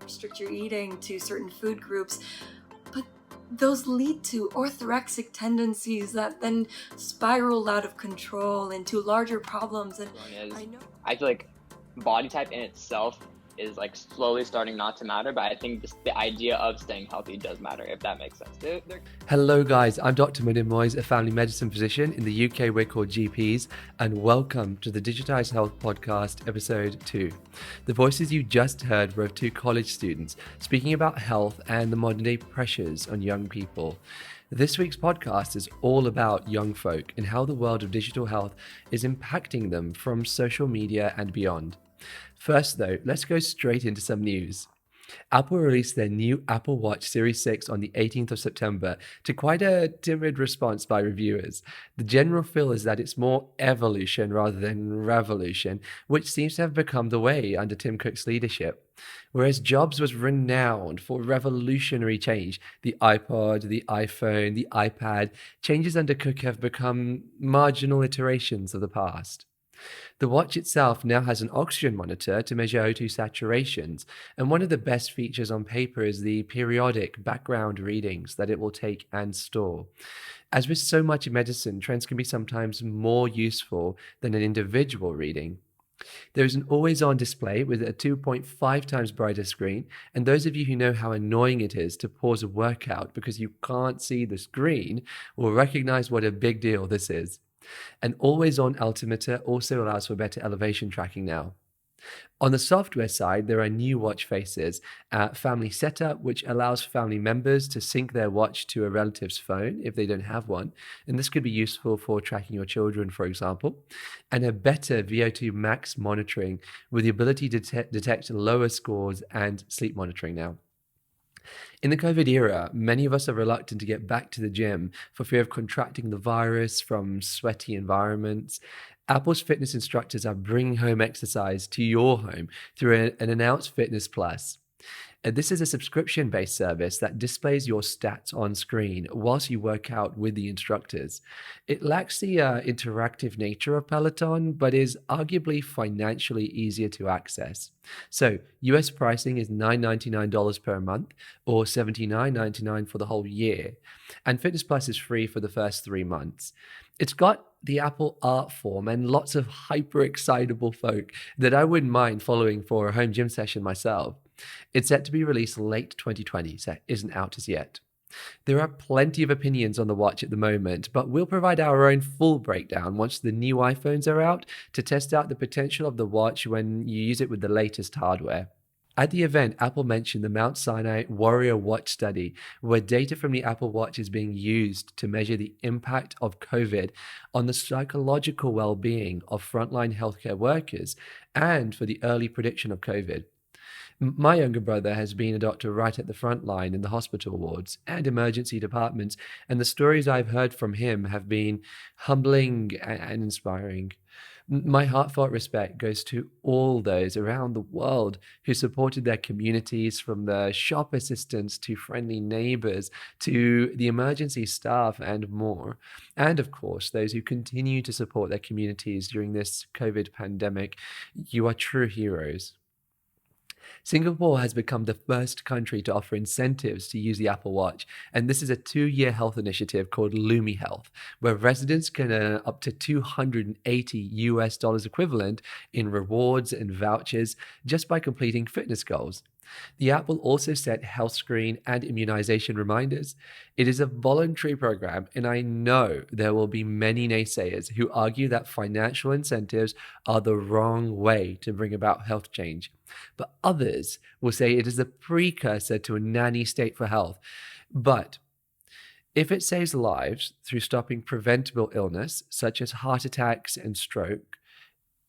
restrict your eating to certain food groups, but those lead to orthorexic tendencies that then spiral out of control into larger problems. And I feel like body type in itself is like slowly starting not to matter, but I think the idea of staying healthy does matter, if that makes sense. Hello guys, I'm Dr. Munim Moiz, a family medicine physician. In the UK we're called GPs, and welcome to the Digitize Health Podcast, episode 2. The voices you just heard were of 2 college students speaking about health and the modern day pressures on young people. This week's podcast is all about young folk and how the world of digital health is impacting them from social media and beyond. First though, let's go straight into some news. Apple released their new Apple Watch Series 6 on the 18th of September to quite a timid response by reviewers. The general feel is that it's more evolution rather than revolution, which seems to have become the way under Tim Cook's leadership. Whereas Jobs was renowned for revolutionary change, the iPod, the iPhone, the iPad, changes under Cook have become marginal iterations of the past. The watch itself now has an oxygen monitor to measure O2 saturations, and one of the best features on paper is the periodic background readings that it will take and store. As with so much in medicine, trends can be sometimes more useful than an individual reading. There is an always-on display with a 2.5 times brighter screen, and those of you who know how annoying it is to pause a workout because you can't see the screen will recognize what a big deal this is. An always-on altimeter also allows for better elevation tracking now. On the software side, there are new watch faces. Family Setup, which allows family members to sync their watch to a relative's phone if they don't have one. And this could be useful for tracking your children, for example. And a better VO2 max monitoring with the ability to detect lower scores and sleep monitoring now. In the COVID era, many of us are reluctant to get back to the gym for fear of contracting the virus from sweaty environments. Apple's fitness instructors are bringing home exercise to your home through an announced Fitness Plus. This is a subscription-based service that displays your stats on screen whilst you work out with the instructors. It lacks the interactive nature of Peloton, but is arguably financially easier to access. So, US pricing is $9.99 per month or $79.99 for the whole year. And Fitness Plus is free for the first 3 months. It's got the Apple art form and lots of hyper-excitable folk that I wouldn't mind following for a home gym session myself. It's set to be released late 2020, so it isn't out as yet. There are plenty of opinions on the watch at the moment, but we'll provide our own full breakdown once the new iPhones are out to test out the potential of the watch when you use it with the latest hardware. At the event, Apple mentioned the Mount Sinai Warrior Watch study, where data from the Apple Watch is being used to measure the impact of COVID on the psychological well-being of frontline healthcare workers and for the early prediction of COVID. My younger brother has been a doctor right at the front line in the hospital wards and emergency departments, and the stories I've heard from him have been humbling and inspiring. My heartfelt respect goes to all those around the world who supported their communities, from the shop assistants to friendly neighbors to the emergency staff and more. And of course, those who continue to support their communities during this COVID pandemic. You are true heroes. Singapore has become the first country to offer incentives to use the Apple Watch, and this is a 2-year health initiative called Lumi Health, where residents can earn up to $280 equivalent in rewards and vouchers just by completing fitness goals. The app will also set health screen and immunization reminders. It is a voluntary program, and I know there will be many naysayers who argue that financial incentives are the wrong way to bring about health change. But others will say it is a precursor to a nanny state for health. But if it saves lives through stopping preventable illness, such as heart attacks and stroke,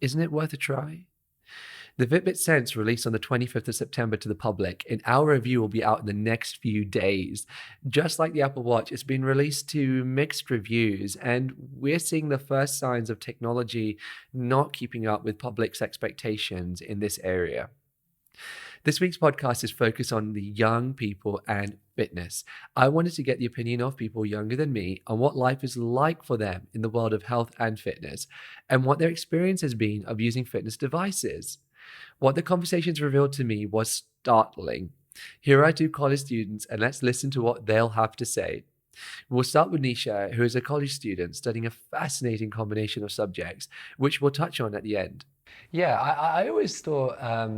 isn't it worth a try? The Fitbit Sense released on the 25th of September to the public, and our review will be out in the next few days. Just like the Apple Watch, it's been released to mixed reviews, and we're seeing the first signs of technology not keeping up with public's expectations in this area. This week's podcast is focused on the young people and fitness. I wanted to get the opinion of people younger than me on what life is like for them in the world of health and fitness, and what their experience has been of using fitness devices. What the conversations revealed to me was startling. Here are two college students, and let's listen to what they'll have to say. We'll start with Nisha, who is a college student studying a fascinating combination of subjects, which we'll touch on at the end. Yeah, I always thought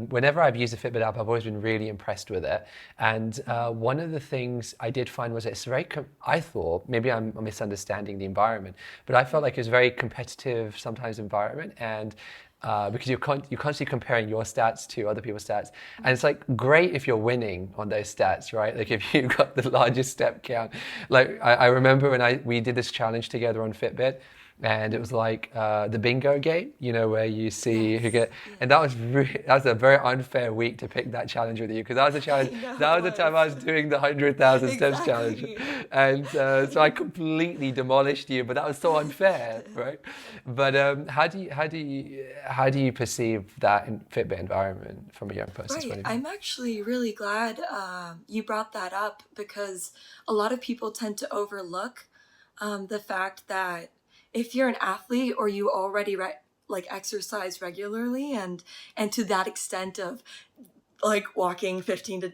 whenever I've used a Fitbit app, I've always been really impressed with it. And one of the things I did find was it's very, I thought, maybe I'm misunderstanding the environment, but I felt like it was a very competitive sometimes environment. And because you're constantly comparing your stats to other people's stats. And it's like great if you're winning on those stats, right? Like if you've got the largest step count. Like I remember when we did this challenge together on Fitbit, and it was like the bingo game, you know, where you see who get, and that was a very unfair week to pick that challenge with you, because that was a challenge. That was the time I was doing the 100,000 steps challenge, and so I completely demolished you. But that was so unfair, right? But how do you perceive that Fitbit environment from a young person's point of view? I'm actually really glad you brought that up, because a lot of people tend to overlook the fact that if you're an athlete or you already exercise regularly and to that extent of like walking 15 to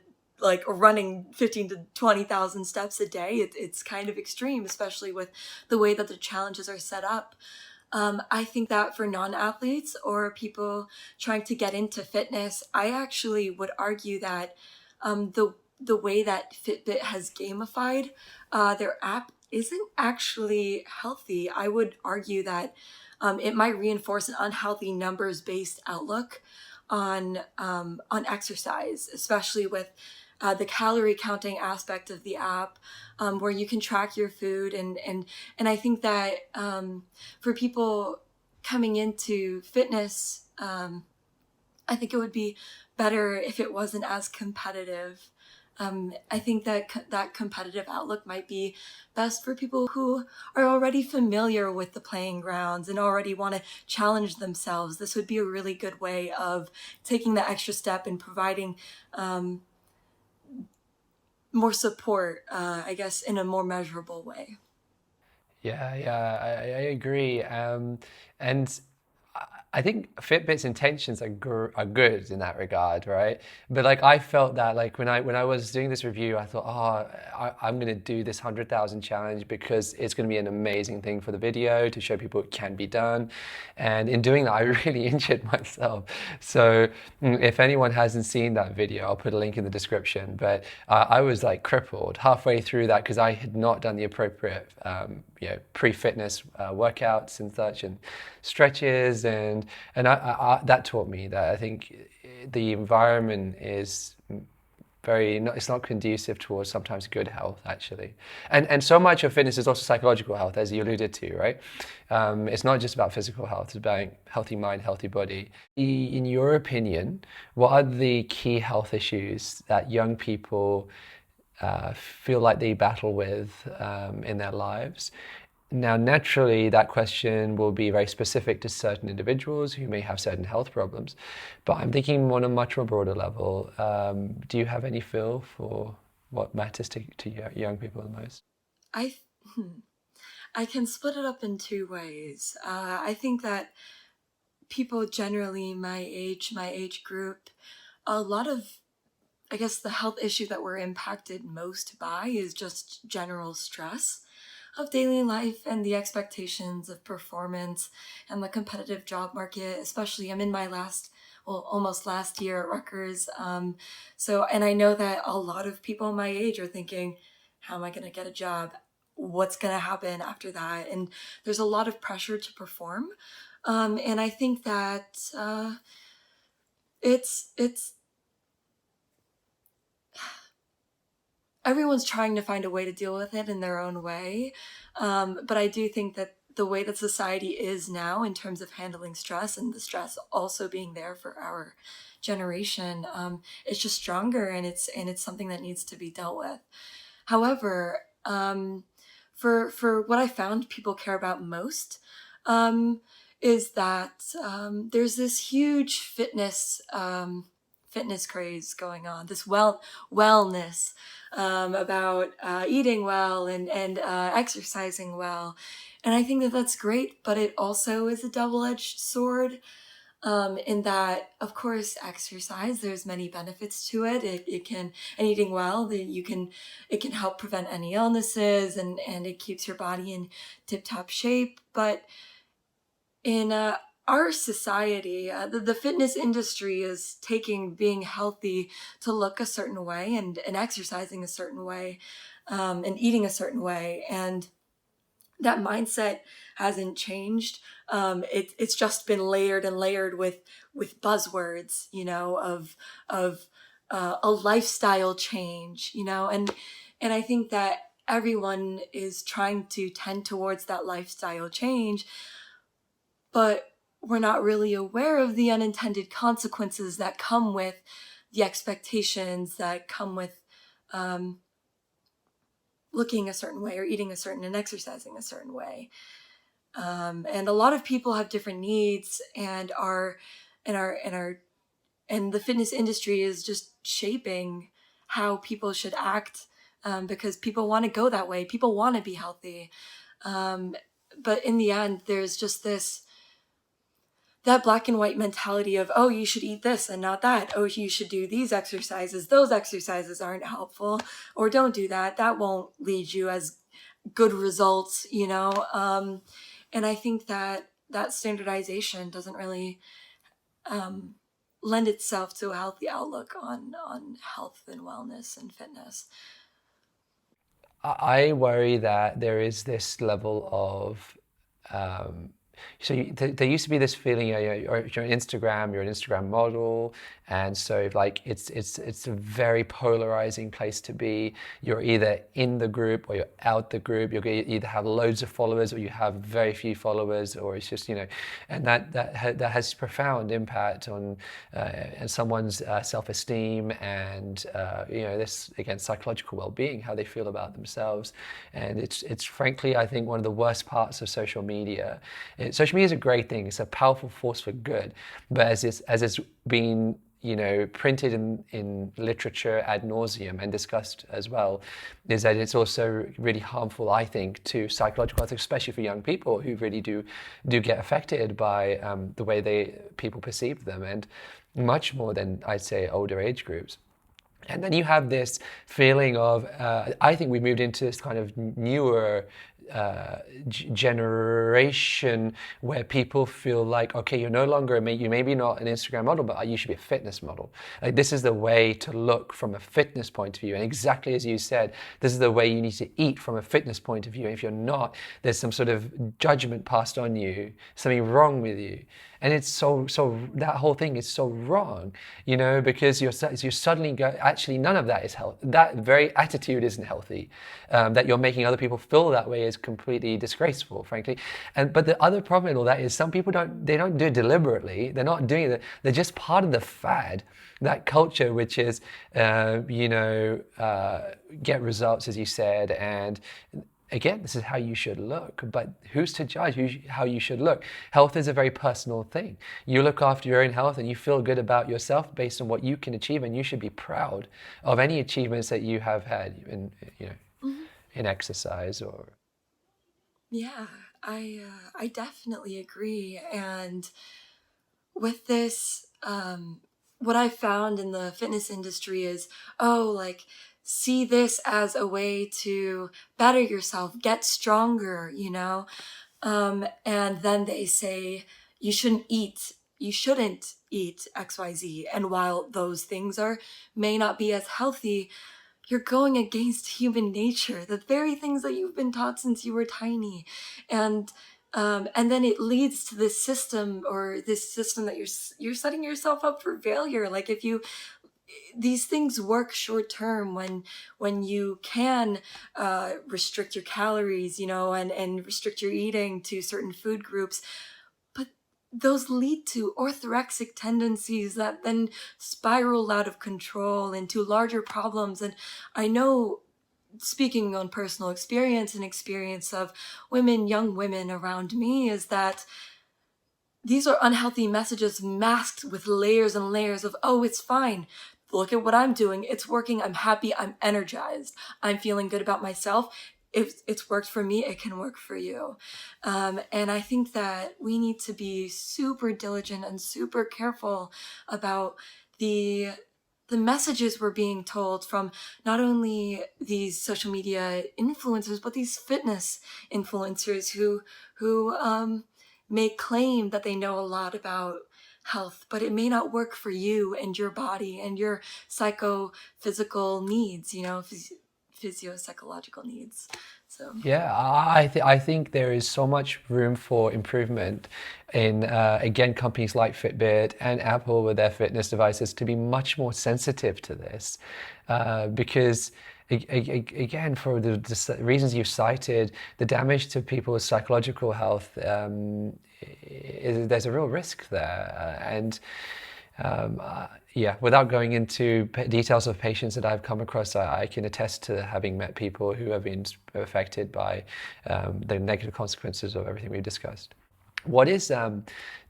or running 15 to 20,000 steps a day, it's kind of extreme, especially with the way that the challenges are set up. I think that for non-athletes or people trying to get into fitness, I actually would argue that the way that Fitbit has gamified their app isn't actually healthy. I would argue that it might reinforce an unhealthy numbers-based outlook on exercise, especially with the calorie counting aspect of the app, where you can track your food, and I think that for people coming into fitness, I think it would be better if it wasn't as competitive. I think that that competitive outlook might be best for people who are already familiar with the playing grounds and already want to challenge themselves. This would be a really good way of taking the extra step and providing more support, I guess, in a more measurable way. Yeah, I agree. And I think Fitbit's intentions are good in that regard, right? But like I felt that like when I was doing this review, I thought, I'm going to do this 100,000 challenge because it's going to be an amazing thing for the video to show people it can be done. And in doing that, I really injured myself. So if anyone hasn't seen that video, I'll put a link in the description. But I was like crippled halfway through that because I had not done the appropriate pre-fitness workouts and such, and stretches, and that taught me that I think the environment is it's not conducive towards sometimes good health, actually. And so much of fitness is also psychological health, as you alluded to, right? It's not just about physical health, it's about healthy mind, healthy body. In your opinion, what are the key health issues that young people feel like they battle with in their lives? Now, naturally, that question will be very specific to certain individuals who may have certain health problems. But I'm thinking on a much more broader level. Do you have any feel for what matters to young people the most? I can split it up in two ways. I think that people generally my age group, a lot of, I guess, the health issue that we're impacted most by is just general stress of daily life and the expectations of performance and the competitive job market. Especially, I'm in my almost last year at Rutgers. And I know that a lot of people my age are thinking, how am I going to get a job? What's going to happen after that? And there's a lot of pressure to perform. And I think that it's everyone's trying to find a way to deal with it in their own way. But I do think that the way that society is now in terms of handling stress, and the stress also being there for our generation, it's just stronger, and it's something that needs to be dealt with. However, for what I found people care about most, is that there's this huge fitness craze going on, this wellness, about eating well and exercising well. And I think that that's great, but it also is a double-edged sword. in that, of course, exercise, there's many benefits to it. It can, and eating well, it can help prevent any illnesses, and it keeps your body in tip-top shape. But in our society, the fitness industry is taking being healthy to look a certain way, and exercising a certain way, and eating a certain way. And that mindset hasn't changed. It's just been layered and layered with buzzwords, of a lifestyle change, and I think that everyone is trying to tend towards that lifestyle change, but we're not really aware of the unintended consequences that come with the expectations that come with um, looking a certain way or eating a certain and exercising a certain way. And a lot of people have different needs, and and the fitness industry is just shaping how people should act, because people want to go that way. People want to be healthy. But in the end, there's just that black and white mentality of, oh, you should eat this and not that. Oh, you should do these exercises. Those exercises aren't helpful, or don't do that. That won't lead you as good results, and I think that standardization doesn't really lend itself to a healthy outlook on health and wellness and fitness. I worry that there is this level of there used to be this feeling, you're on Instagram, you're an Instagram model, and so like it's a very polarizing place to be. You're either in the group or you're out the group. You either have loads of followers or you have very few followers, or it's just, and that has profound impact on someone's self-esteem and this, again, psychological well-being, how they feel about themselves. And it's frankly, I think, one of the worst parts of social media. Social media is a great thing. It's a powerful force for good, but as it's been printed in literature ad nauseum and discussed as well, is that it's also really harmful, I think, to psychological health, especially for young people who really do get affected by the way people perceive them, and much more than, I'd say, older age groups. And then you have this feeling of, I think we moved into this kind of newer generation where people feel like, okay, you're no longer, you may be not an Instagram model, but you should be a fitness model. Like, this is the way to look from a fitness point of view. And exactly as you said, this is the way you need to eat from a fitness point of view. And if you're not, there's some sort of judgment passed on you, something wrong with you. And it's so that whole thing is so wrong, because you're suddenly actually none of that is healthy. That very attitude isn't healthy. That you're making other people feel that way is completely disgraceful, frankly. But the other problem in all that is some people don't do it deliberately. They're not doing it. They're just part of the fad, that culture, which is, get results, as you said, and again, this is how you should look, but who's to judge how you should look? Health is a very personal thing. You look after your own health and you feel good about yourself based on what you can achieve, and you should be proud of any achievements that you have had in exercise or. Yeah, I definitely agree. And with this, what I found in the fitness industry is, see this as a way to better yourself, get stronger, and then they say you shouldn't eat XYZ. And while those things may not be as healthy, you're going against human nature, the very things that you've been taught since you were tiny. And then it leads to this system that you're setting yourself up for failure. Like, these things work short term when you can restrict your calories, and restrict your eating to certain food groups, but those lead to orthorexic tendencies that then spiral out of control into larger problems. And I know, speaking on personal experience and experience of young women around me, is that these are unhealthy messages masked with layers and layers of, oh, it's fine. Look at what I'm doing. It's working. I'm happy. I'm energized. I'm feeling good about myself. if it's worked for me, it can work for you. And I think that we need to be super diligent and super careful about the messages we're being told from not only these social media influencers, but these fitness influencers who may claim that they know a lot about health, but it may not work for you and your body and your psychophysical needs, physio-psychological needs. So Yeah, I think there is so much room for improvement in, again, companies like Fitbit and Apple with their fitness devices to be much more sensitive to this. Because, again, for the reasons you cited, the damage to people's psychological health, there's a real risk there. Yeah, without going into details of patients that I've come across, I can attest to having met people who have been affected by the negative consequences of everything we've discussed. What is the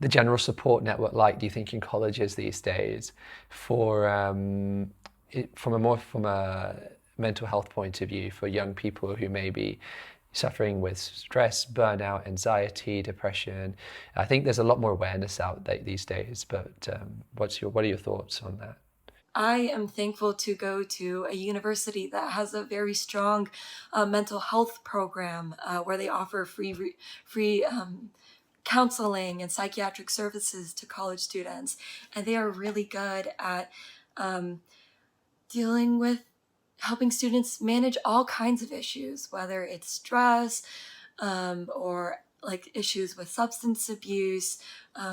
general support network like, do you think, in colleges these days for from a mental health point of view for young people who may be suffering with stress, burnout, anxiety, depression? I think there's a lot more awareness out there these days, but what are your thoughts on that? I am thankful to go to a university that has a very strong mental health program where they offer free counseling and psychiatric services to college students, and they are really good at dealing with helping students manage all kinds of issues, whether it's stress or like issues with substance abuse,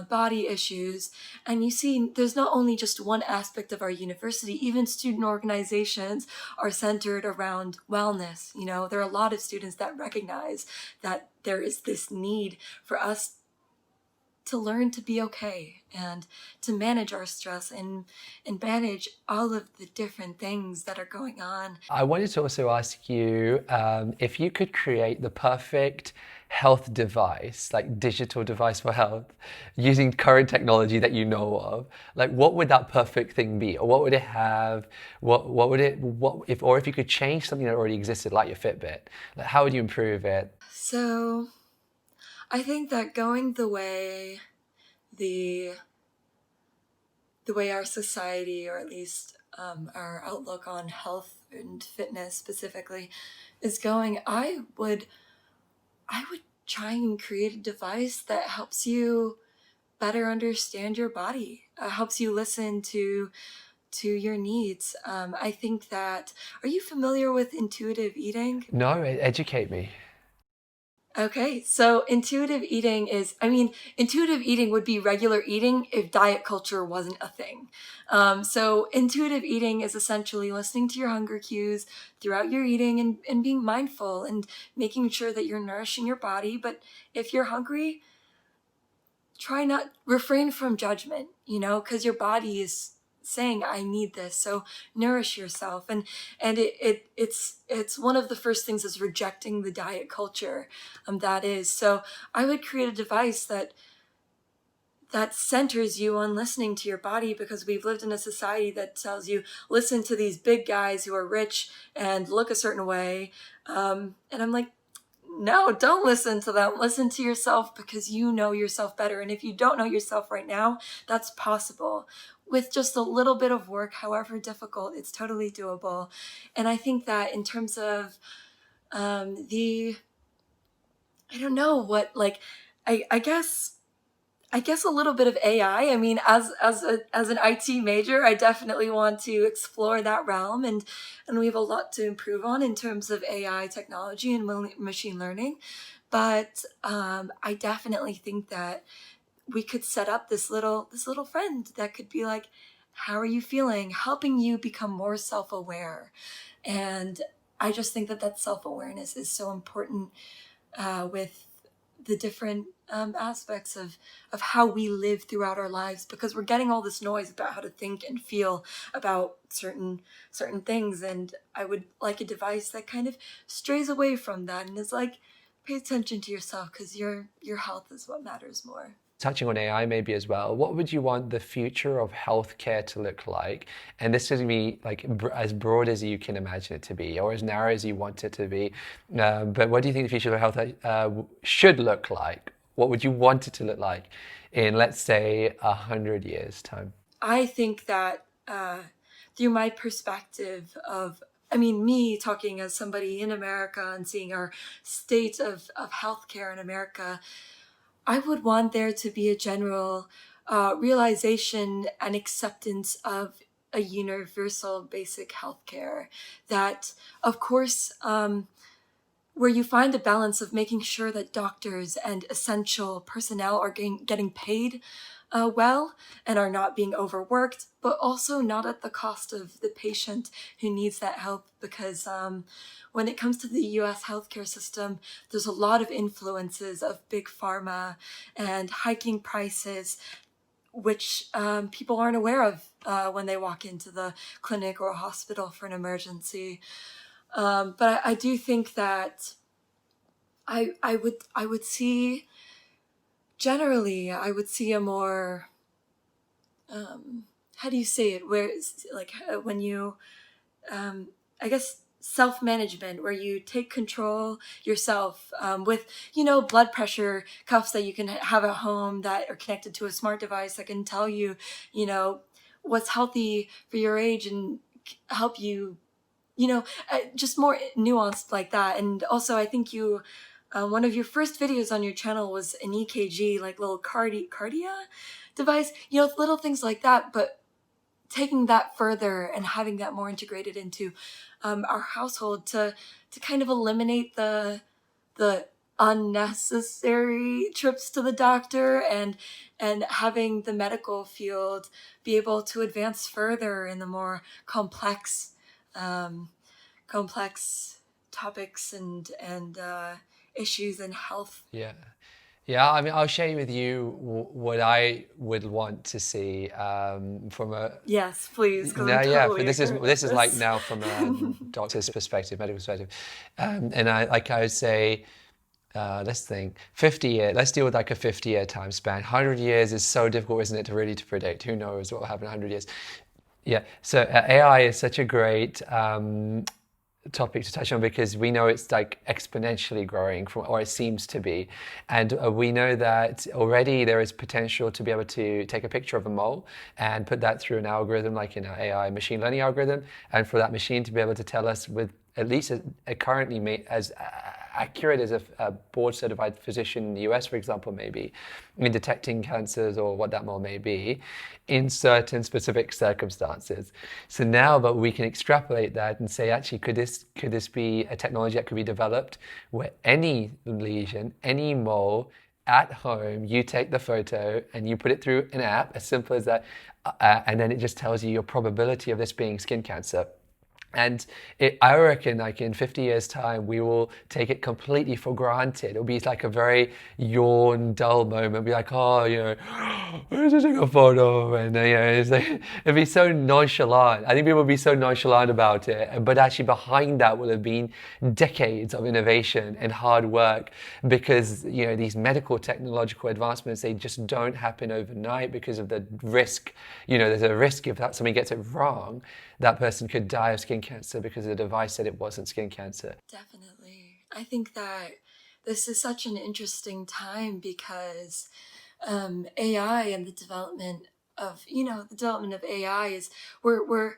body issues. And you see, there's not only just one aspect of our university, even student organizations are centered around wellness. There are a lot of students that recognize that there is this need for us to learn to be okay and to manage our stress and manage all of the different things that are going on. I wanted to also ask you if you could create the perfect health device, like digital device for health, using current technology that you know of, like what would that perfect thing be? Or what would it have? If you could change something that already existed, like your Fitbit, like how would you improve it? So I think that going the way our society, or at least our outlook on health and fitness specifically, is going, I would try and create a device that helps you better understand your body, helps you listen to your needs. I think that, are you familiar with intuitive eating? No, educate me. Okay, so intuitive eating would be regular eating if diet culture wasn't a thing. So intuitive eating is essentially listening to your hunger cues throughout your eating and being mindful and making sure that you're nourishing your body. But if you're hungry, refrain from judgment, because your body is saying, I need this. So nourish yourself. And it's one of the first things is rejecting the diet culture. That is. So I would create a device that centers you on listening to your body, because we've lived in a society that tells you, listen to these big guys who are rich and look a certain way. And I'm like, no, don't listen to them. Listen to yourself, because you know yourself better. And if you don't know yourself right now, that's possible. With just a little bit of work, however difficult, it's totally doable. And I think that in terms of I don't know what, like, I guess a little bit of AI. I mean, as an IT major, I definitely want to explore that realm, and we have a lot to improve on in terms of AI technology and machine learning. But I definitely think that we could set up this little friend that could be like, how are you feeling? Helping you become more self-aware. And I just think that self-awareness is so important with the different aspects of how we live throughout our lives, because we're getting all this noise about how to think and feel about certain things. And I would like a device that kind of strays away from that and is like, pay attention to yourself, because your health is what matters more. touching on AI maybe as well, what would you want the future of healthcare to look like? And this is be like as broad as you can imagine it to be, or as narrow as you want it to be. But what do you think the future of health should look like? What would you want it to look like in, let's say, 100 years' time? I think that through my perspective of, I mean, me talking as somebody in America and seeing our state of healthcare in America, I would want there to be a general realization and acceptance of a universal basic healthcare. That, of course, where you find a balance of making sure that doctors and essential personnel are getting paid well and are not being overworked, but also not at the cost of the patient who needs that help. Because when it comes to the US healthcare system, there's a lot of influences of big pharma and hiking prices, which people aren't aware of when they walk into the clinic or hospital for an emergency. But I do think that I would see, generally I would see a more how do you say it, where it's like when you I guess self-management, where you take control yourself with, you know, blood pressure cuffs that you can have at home that are connected to a smart device that can tell you, you know, what's healthy for your age and help you, you know, just more nuanced like that. And also I think you one of your first videos on your channel was an EKG, like little cardia device, you know, little things like that. But taking that further and having that more integrated into our household to kind of eliminate the unnecessary trips to the doctor, and having the medical field be able to advance further in the more um, complex topics and issues in health. Yeah. Yeah, I mean, I'll share with you what I would want to see from a Yes, please, because I'm no, yeah, but totally ignorant of this is like this. now from a doctor's perspective, medical perspective, and I would say, let's think 50 year. Let's deal with like a 50-year time span. 100 years is so difficult, isn't it, to really to predict? Who knows what will happen in 100 years? Yeah, so AI is such a great topic to touch on because we know it's like exponentially growing from, or it seems to be, and we know that already there is potential to be able to take a picture of a mole and put that through an algorithm like in an AI machine learning algorithm, and for that machine to be able to tell us with at least a currently as accurate as a board certified physician in the US, for example, maybe in detecting cancers or what that mole may be in certain specific circumstances. So now, but we can extrapolate that and say, actually, could this be a technology that could be developed where any lesion, any mole at home, you take the photo and you put it through an app, as simple as that, and then it just tells you your probability of this being skin cancer. And I reckon like in 50 years time, we will take it completely for granted. It'll be like a very yawn, dull moment. Be like, oh, you know, we're just taking a photo. And you know, it's like, it'd be so nonchalant. I think people would be so nonchalant about it. But actually behind that will have been decades of innovation and hard work, because, you know, these medical technological advancements, they just don't happen overnight because of the risk. You know, there's a risk if somebody gets it wrong, that person could die of skin cancer because the device said it wasn't skin cancer. Definitely. I think that this is such an interesting time because AI and the development of, you know, the development of AI is we're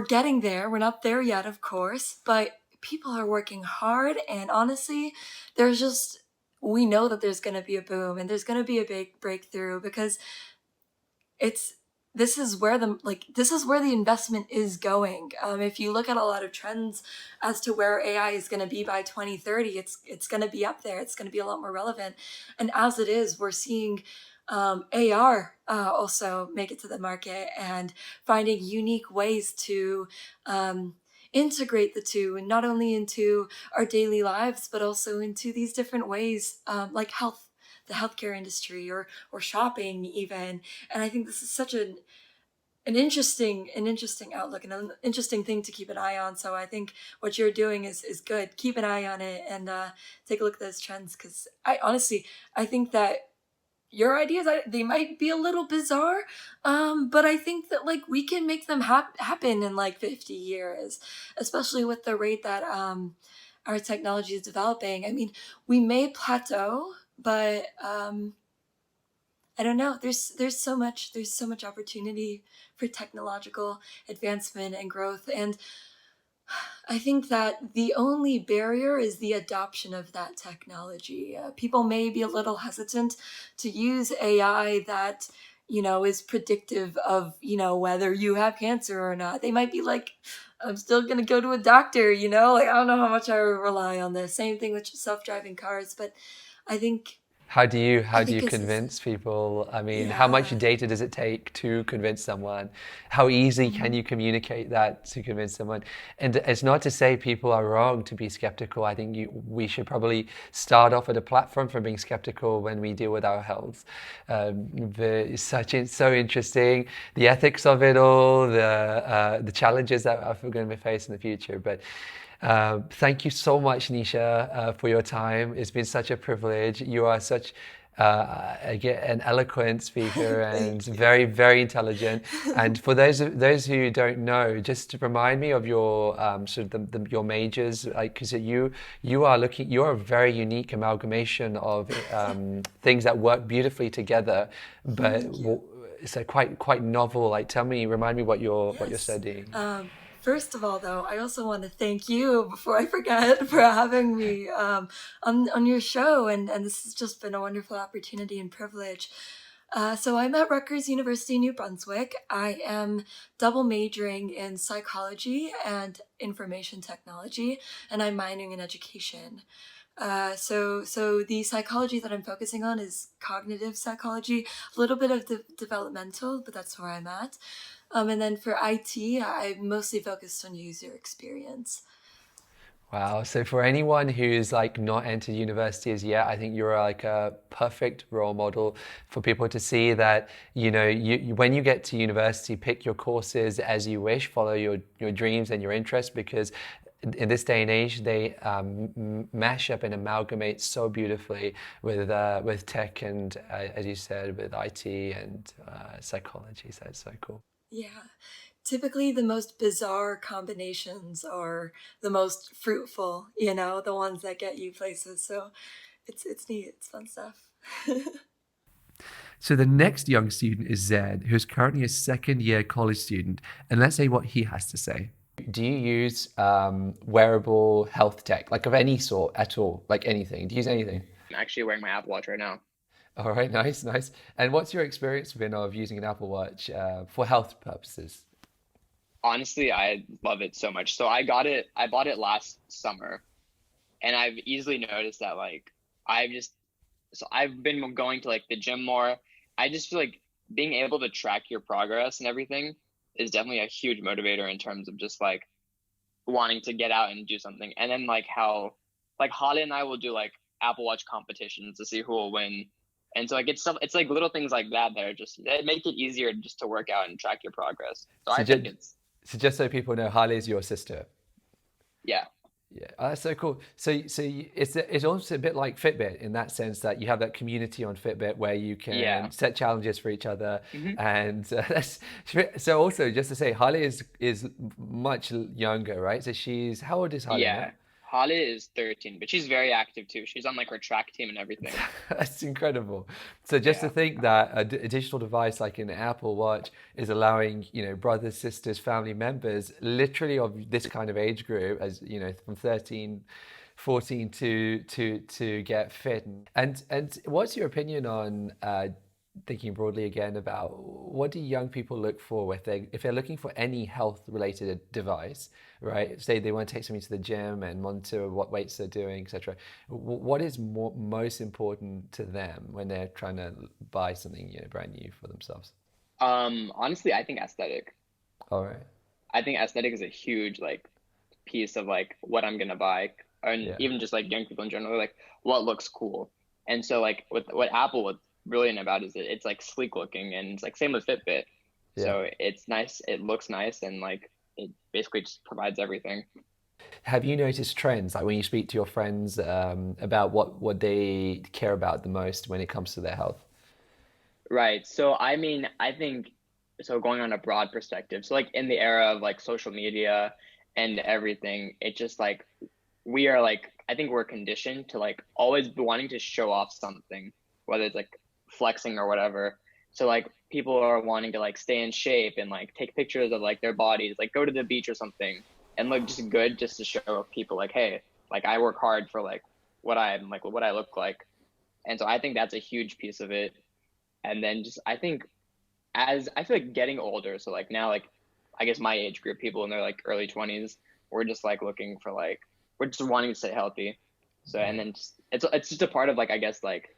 getting there. We're not there yet, of course, but people are working hard, and honestly, there's just, we know that there's going to be a boom and there's going to be a big breakthrough, because it's, this is where the investment is going. If you look at a lot of trends as to where AI is going to be by 2030, it's going to be up there. It's going to be a lot more relevant. And as it is, we're seeing AR also make it to the market, and finding unique ways to integrate the two, and not only into our daily lives, but also into these different ways, like the healthcare industry, or shopping even. And I think this is such an interesting outlook and an interesting thing to keep an eye on. So I think what you're doing is good. Keep an eye on it, and take a look at those trends, because I honestly, I think that your ideas, they might be a little bizarre, but I think that like we can make them happen in like 50 years, especially with the rate that our technology is developing. I mean, we may plateau, but I don't know. There's so much opportunity for technological advancement and growth, and I think that the only barrier is the adoption of that technology. People may be a little hesitant to use AI that, is predictive of, whether you have cancer or not. They might be like, I'm still going to go to a doctor, like, I don't know how much I rely on this. Same thing with self-driving cars. But I think, How do you I how do think you this is, convince people? I mean, how much yeah. data does it take to convince someone? How easy can Mhm. you communicate that to convince someone? And it's not to say people are wrong to be skeptical. I think we should probably start off at a platform for being skeptical when we deal with our health. But it's so interesting, the ethics of it all, the challenges that we're going to face in the future. But thank you so much, Nisha, for your time. It's been such a privilege. You are such again, an eloquent speaker and Thank you. very, very intelligent. And for those who don't know, just to remind me of your sort of your majors, like because you're a very unique amalgamation of things that work beautifully together, but Thank you. it's a quite novel. Like, remind me what you're Yes. studying. First of all, though, I also want to thank you before I forget for having me on your show, and this has just been a wonderful opportunity and privilege. So I'm at Rutgers University, New Brunswick. I am double majoring in psychology and information technology, and I'm minoring in education. So the psychology that I'm focusing on is cognitive psychology, a little bit of developmental, but that's where I'm at. And then for IT, I'm mostly focused on user experience. Wow. So for anyone who's like not entered university as yet, I think you're like a perfect role model for people to see that, when you get to university, pick your courses as you wish, follow your dreams and your interests, because in this day and age, they mash up and amalgamate so beautifully with tech and, as you said, with IT and psychology. So it's so cool. Yeah. Typically, the most bizarre combinations are the most fruitful, the ones that get you places. So it's neat. It's fun stuff. So the next young student is Zed, who's currently a second year college student, and let's say what he has to say. Do you use wearable health tech, like of any sort at all, like anything? Do you use anything? I'm actually wearing my Apple Watch right now. All right, nice, nice. And what's your experience been of using an Apple Watch for health purposes? Honestly, I love it so much. So I bought it last summer, and I've easily noticed that like I've just so I've been going to like the gym more. I just feel like being able to track your progress and everything is definitely a huge motivator in terms of just like wanting to get out and do something. And then like how like Holly and I will do like Apple Watch competitions to see who will win. And so like it's like little things like that that are just that make it easier just to work out and track your progress. So So I think just, it's so just so people know, Harley is your sister. yeah. Yeah, that's so cool. It's also a bit like Fitbit in that sense that you have that community on Fitbit where you can Yeah. set challenges for each other, Hmm. and that's so. Also, just to say, Harley is much younger, right? So she's how old is Harley now? Yeah. Holly is 13, but she's very active too. She's on like her track team and everything. That's incredible. So just to Yeah. think that a digital device like an Apple Watch is allowing, brothers, sisters, family members, literally of this kind of age group, as from 13, 14 to get fit. And what's your opinion on thinking broadly again about what do young people look for if they're looking for any health related device, right? Say they want to take something to the gym and monitor what weights they're doing, etc. What is most important to them when they're trying to buy something brand new for themselves? Honestly, I think aesthetic. All right. I think aesthetic is a huge like piece of like what I'm gonna buy, and Yeah. even just like young people in general, like what looks cool. And so like with what Apple was brilliant about is that it's like sleek looking, and it's like same with Fitbit. Yeah. So it's nice, it looks nice, and like it basically just provides everything. Have you noticed trends like when you speak to your friends about what they care about the most when it comes to their health? Right. So I mean, I think so going on a broad perspective. So like in the era of like social media and everything, it just like we are like I think we're conditioned to like always be wanting to show off something, whether it's like flexing or whatever. So like people are wanting to like stay in shape and like take pictures of like their bodies, like go to the beach or something and look just good just to show people like, hey, like I work hard for like what I look like. And so I think that's a huge piece of it. And then just I think as I feel like getting older, so like now like I guess my age group, people in their like early 20s, we're just like looking for like we're just wanting to stay healthy. So and then just, it's just a part of like I guess like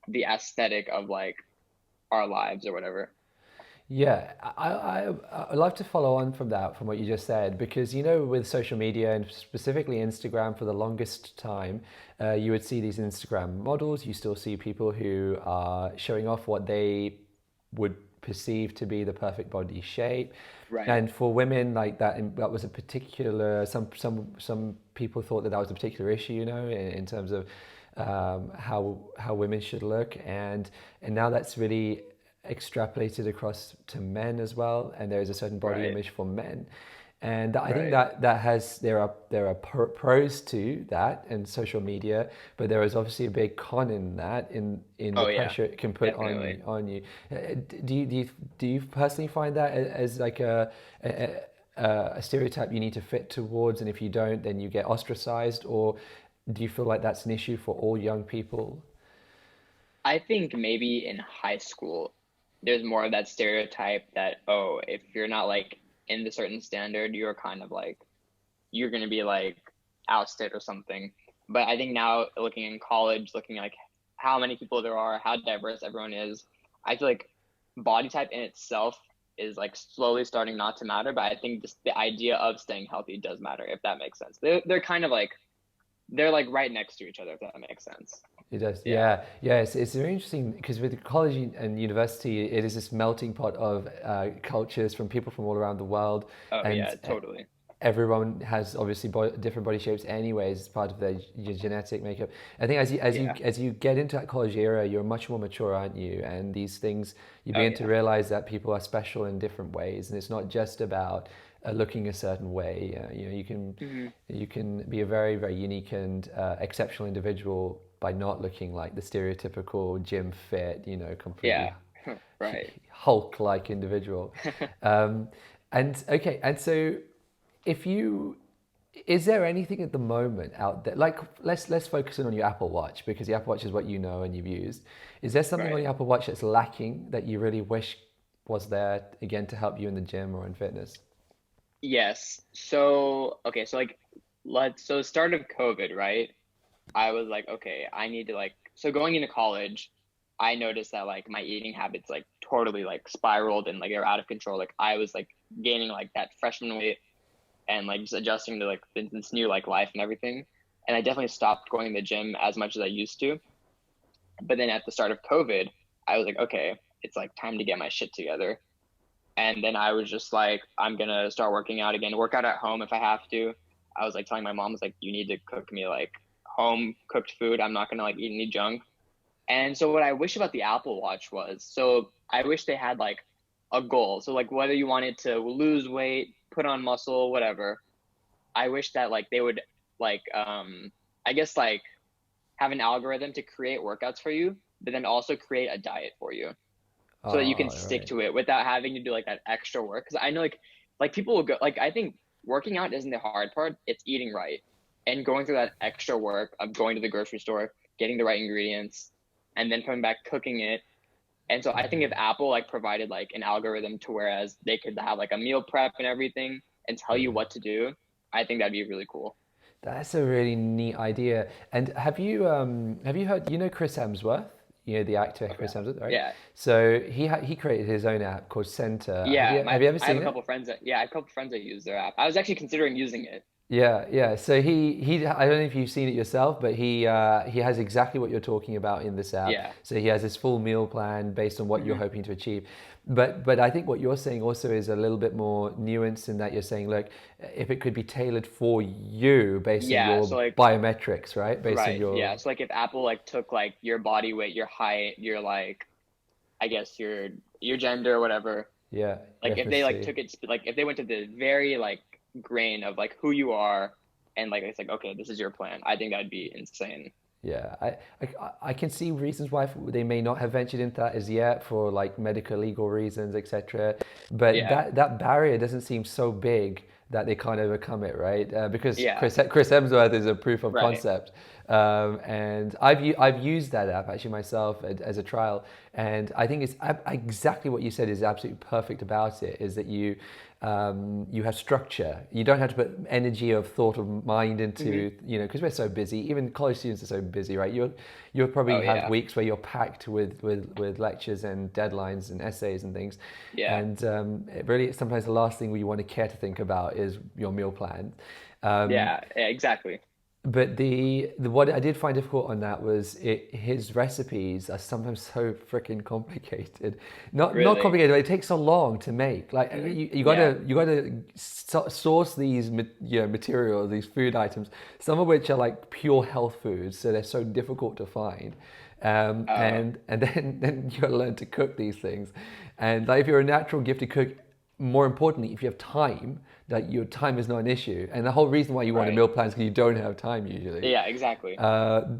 the aesthetic of like our lives or whatever. Yeah, I'd love to follow on from that, from what you just said, because you know, with social media and specifically Instagram, for the longest time, you would see these Instagram models. You still see people who are showing off what they would perceive to be the perfect body shape, Right. and for women, like that was a particular. Some people thought that that was a particular issue, you know, in terms of how women should look, and now that's really extrapolated across to men as well, and there is a certain body Right. image for men, and I think Right. that has there are pros to that and social media, but there is obviously a big con in that, in the Oh yeah, pressure it can put definitely. on you. Do you personally find that as like a a stereotype you need to fit towards, and if you don't, then you get ostracized, or do you feel like that's an issue for all young people? I think maybe in high school, there's more of that stereotype that, oh, if you're not like in the certain standard, you're kind of like, you're going to be like ousted or something. But I think now looking in college, looking like how many people there are, how diverse everyone is, I feel like body type in itself is like slowly starting not to matter. But I think just the idea of staying healthy does matter, if that makes sense. They're kind of like, they're like right next to each other, if that makes sense. It does, Yeah. yeah, yeah. It's very interesting because with college and university, it is this melting pot of cultures from people from all around the world, Oh, and yeah, totally. everyone has obviously different body shapes, anyways, as part of their your genetic makeup. I think Yeah. as you get into that college era, you're much more mature, aren't you? And these things you Oh, begin to yeah. realize that people are special in different ways, and it's not just about looking a certain way. You know, Hmm. you can be a very very unique and exceptional individual by not looking like the stereotypical gym fit, you know, completely Yeah. Right. Hulk-like individual. Um, and okay, and so if you is there anything at the moment out there, like let's focus in on your Apple Watch, because the Apple Watch is what you know and you've used. Is there something on Right. your Apple Watch that's lacking that you really wish was there again to help you in the gym or in fitness? Yes. So, okay, so like so start of COVID, right? I was like, okay, I need to like so going into college, I noticed that like my eating habits like totally like spiraled and like they were out of control. Like I was like gaining like that freshman weight and like just adjusting to like this new like life and everything. And I definitely stopped going to the gym as much as I used to. But then at the start of COVID, I was like, okay, it's like time to get my shit together. And then I was just like, I'm gonna start working out again, work out at home if I have to. I was like telling my mom, I was like, you need to cook me like home cooked food. I'm not gonna like eat any junk. And so what I wish about the Apple Watch was, so I wish they had like a goal. So like whether you wanted to lose weight, put on muscle, whatever. I wish that like they would like I guess like have an algorithm to create workouts for you, but then also create a diet for you so that you can Oh, stick right. to it without having to do like that extra work. Because I know like people will go like I think working out isn't the hard part; it's eating right and going through that extra work of going to the grocery store, getting the right ingredients, and then coming back cooking it. And so I think if Apple like provided like an algorithm to whereas they could have like a meal prep and everything and tell you what to do, I think that'd be really cool. That's a really neat idea. And have you heard, you know, Chris Hemsworth, you know, the actor Okay. Chris Hemsworth, right? Yeah. So he created his own app called Center. Yeah, Have you ever I have seen a it? couple friends that yeah, I have a couple friends that use their app. I was actually considering using it. Yeah, yeah. So he I don't know if you've seen it yourself, but he has exactly what you're talking about in this app. Yeah. So he has this full meal plan based on what you're Hmm. hoping to achieve. But I think what you're saying also is a little bit more nuanced in that you're saying, look, if it could be tailored for you based on Yeah, your so like biometrics, right? Based on right, your yeah. So like if Apple like took like your body weight, your height, your like I guess your gender or whatever. Yeah, Like your if they like ethnicity. took it like if they went to the very like grain of like who you are and like it's like okay, this is your plan. I think that'd be insane. Yeah, I can see reasons why they may not have ventured into that as yet for like medical legal reasons, etc. But Yeah. that barrier doesn't seem so big that they can't overcome it, right? Because Yeah. Chris Hemsworth is a proof of Right. concept, and I've used that app actually myself as a trial, and I think it's exactly what you said is absolutely perfect about it. Is that you have structure. You don't have to put energy of thought of mind Hmm. into, because we're so busy. Even college students are so busy, right? You'll probably Oh have yeah. weeks where you're packed with lectures and deadlines and essays and things, Yeah. and it really sometimes the last thing you want to care to think about is your meal plan. Um, Yeah. Yeah. Exactly. but the what I did find difficult on that was his recipes are sometimes so freaking complicated. Not Really. complicated, but it takes so long to make. Like Hmm. you Yeah. gotta source these materials, these food items, some of which are like pure health foods, so they're so difficult to find. Oh. And then you gotta learn to cook these things. And like if you're a natural gifted cook, more importantly, if you have time, that your time is not an issue. And the whole reason why you want a Right. meal plan is because you don't have time usually. Yeah. Exactly.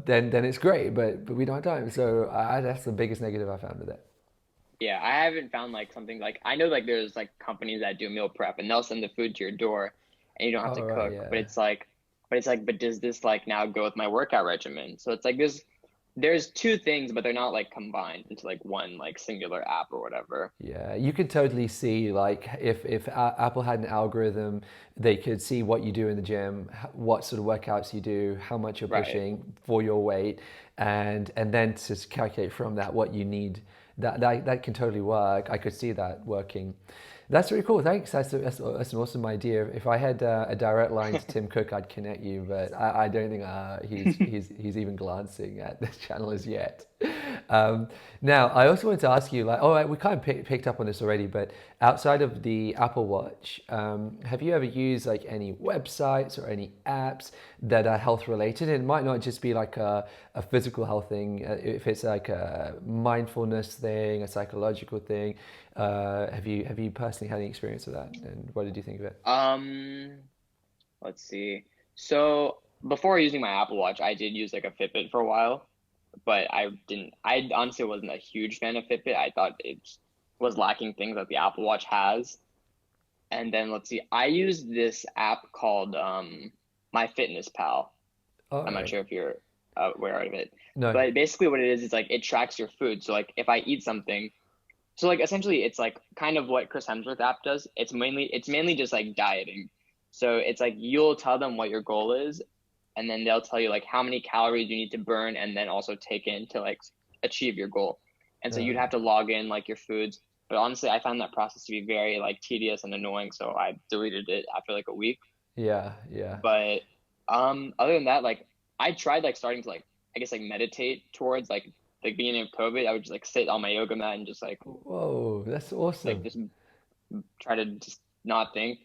Then it's great, but we don't have time. So that's the biggest negative I found with it. Yeah. I haven't found like something like I know like there's like companies that do meal prep and they'll send the food to your door and you don't have to Oh right, cook. yeah, But does this like now go with my workout regimen? So it's like there's two things, but they're not like combined into like one like singular app or whatever. yeah. You could totally see like if Apple had an algorithm, they could see what you do in the gym, what sort of workouts you do, how much you're Right. pushing for your weight, and then to calculate from that what you need. That can totally work. I could see that working. That's really cool. Thanks. That's an awesome idea. If I had a direct line to Tim Cook, I'd connect you, but I don't think he's even glancing at this channel as yet. Now, I also wanted to ask you, like, all right, we kind of picked up on this already, but outside of the Apple Watch, have you ever used like any websites or any apps that are health related? And it might not just be like a physical health thing. If it's like a mindfulness thing, a psychological thing, have you personally had any experience with that? And what did you think of it? Um, let's see. So before using my Apple Watch, I did use like a Fitbit for a while, but I honestly wasn't a huge fan of Fitbit. I thought it was lacking things that the Apple Watch has. And then let's see, I used this app called My Fitness Pal. All I'm not right. sure if you're aware of it, No. but basically what it is like it tracks your food. So like if I eat something, so like essentially it's like kind of what Chris Hemsworth app does. It's mainly just like dieting. So it's like you'll tell them what your goal is, and then they'll tell you like how many calories you need to burn and then also take in to like achieve your goal. And so you'd Uh, have to log in like your foods. But honestly, I found that process to be very like tedious and annoying, so I deleted it after like a week. yeah, yeah. But other than that, like I tried like starting to like I guess like meditate towards like beginning of COVID. I would just like sit on my yoga mat and just Whoa, that's like awesome. just try to just not think.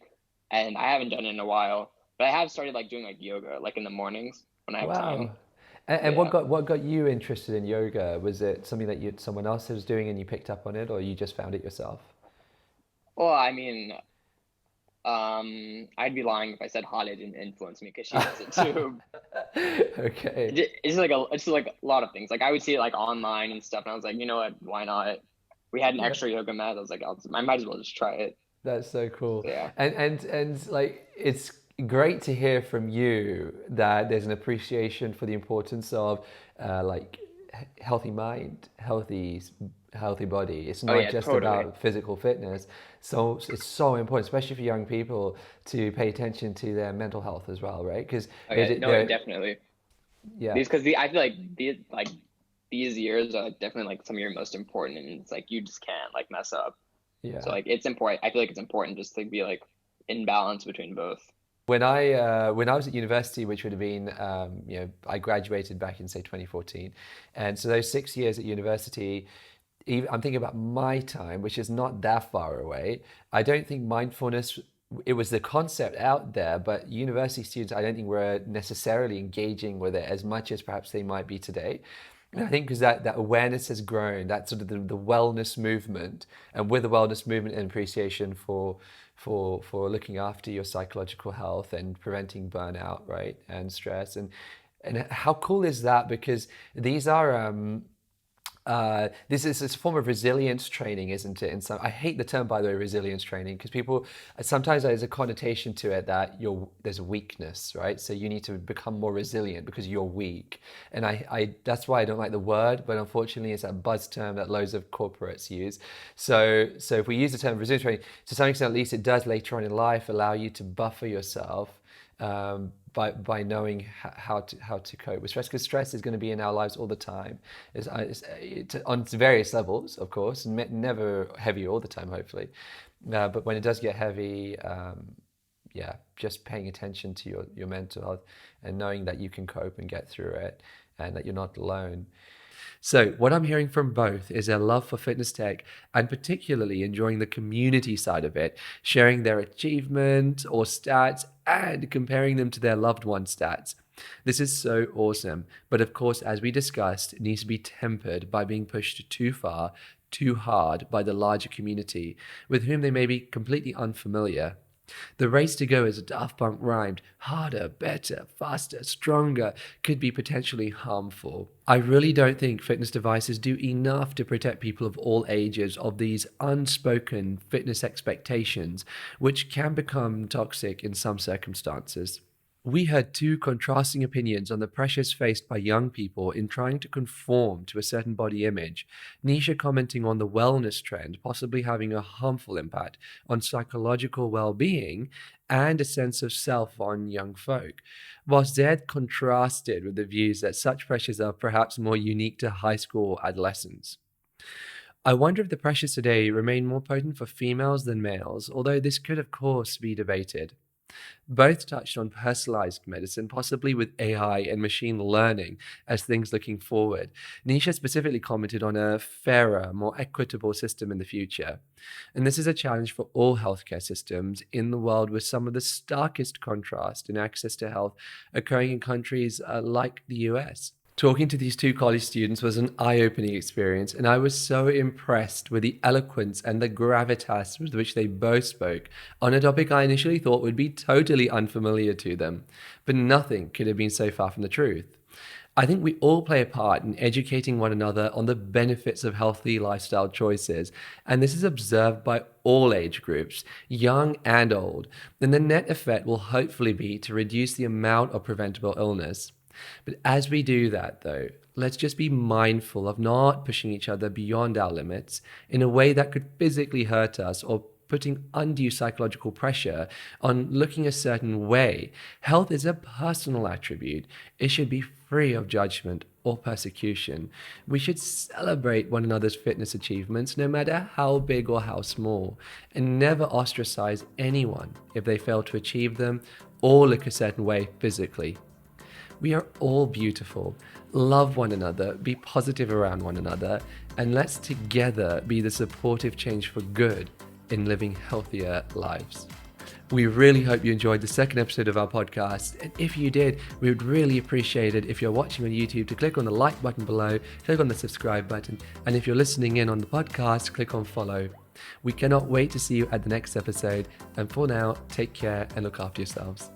And I haven't done it in a while, but I have started like doing like yoga like in the mornings when I have time. Wow. And Yeah. what got you interested in yoga? Was it something that someone else was doing and you picked up on it, or you just found it yourself? Well, I mean, I'd be lying if I said Holly didn't influence me because she does it too. Okay. It's like a lot of things. Like I would see it like online and stuff, and I was like, you know what? Why not? We had an Yeah, extra yoga mat. I was like, I might as well just try it. that's so cool. So, yeah. And like it's great to hear from you that there's an appreciation for the importance of like healthy mind, healthy body. It's Oh not yeah, just totally. about physical fitness. So it's so important, especially for young people, to pay attention to their mental health as well, right? Because Oh yeah, no, they're definitely. yeah, These because I feel like these years are like, definitely like some of your most important, and it's like you just can't like mess up. So yeah. like it's important. I feel like it's important just to be like in balance between both. When I was at university, which would have been I graduated back in say 2014, and so those 6 years at university, even, I'm thinking about my time, which is not that far away. I don't think mindfulness. It was the concept out there, but university students, I don't think were necessarily engaging with it as much as perhaps they might be today. And I think because that awareness has grown, that sort of the wellness movement, and with the wellness movement and appreciation for looking after your psychological health and preventing burnout, right, and stress, and how cool is that? Because these are this is a form of resilience training, isn't it? And so I hate the term, by the way, resilience training, because people sometimes there's a connotation to it that there's a weakness, right? So you need to become more resilient because you're weak. And I that's why I don't like the word, but unfortunately it's a buzz term that loads of corporates use. So if we use the term resilience training, to some extent at least, it does later on in life allow you to buffer yourself by knowing how to cope with stress, because stress is going to be in our lives all the time. It's on various levels, of course, and never heavy all the time, hopefully. But when it does get heavy, just paying attention to your mental health and knowing that you can cope and get through it and that you're not alone. So what I'm hearing from both is their love for fitness tech and particularly enjoying the community side of it, sharing their achievement or stats and comparing them to their loved one's stats. This is so awesome. But of course, as we discussed, it needs to be tempered by being pushed too far, too hard by the larger community with whom they may be completely unfamiliar. The race to go, as Daft Punk rhymed, harder, better, faster, stronger, could be potentially harmful. I really don't think fitness devices do enough to protect people of all ages of these unspoken fitness expectations, which can become toxic in some circumstances. We heard two contrasting opinions on the pressures faced by young people in trying to conform to a certain body image. Nisha commenting on the wellness trend possibly having a harmful impact on psychological well-being and a sense of self on young folk, whilst Zed contrasted with the views that such pressures are perhaps more unique to high school adolescents. I wonder if the pressures today remain more potent for females than males, although this could of course be debated. Both touched on personalized medicine, possibly with AI and machine learning as things looking forward. Nisha specifically commented on a fairer, more equitable system in the future. And this is a challenge for all healthcare systems in the world, with some of the starkest contrast in access to health occurring in countries like the US. Talking to these two college students was an eye-opening experience, and I was so impressed with the eloquence and the gravitas with which they both spoke on a topic I initially thought would be totally unfamiliar to them. But nothing could have been so far from the truth. I think we all play a part in educating one another on the benefits of healthy lifestyle choices, and this is observed by all age groups, young and old, and the net effect will hopefully be to reduce the amount of preventable illness. But as we do that, though, let's just be mindful of not pushing each other beyond our limits in a way that could physically hurt us or putting undue psychological pressure on looking a certain way. Health is a personal attribute. It should be free of judgment or persecution. We should celebrate one another's fitness achievements, no matter how big or how small, and never ostracize anyone if they fail to achieve them or look a certain way physically. We are all beautiful. Love one another, be positive around one another, and let's together be the supportive change for good in living healthier lives. We really hope you enjoyed the second episode of our podcast. And if you did, we would really appreciate it if you're watching on YouTube to click on the like button below, click on the subscribe button, and if you're listening in on the podcast, click on follow. We cannot wait to see you at the next episode. And for now, take care and look after yourselves.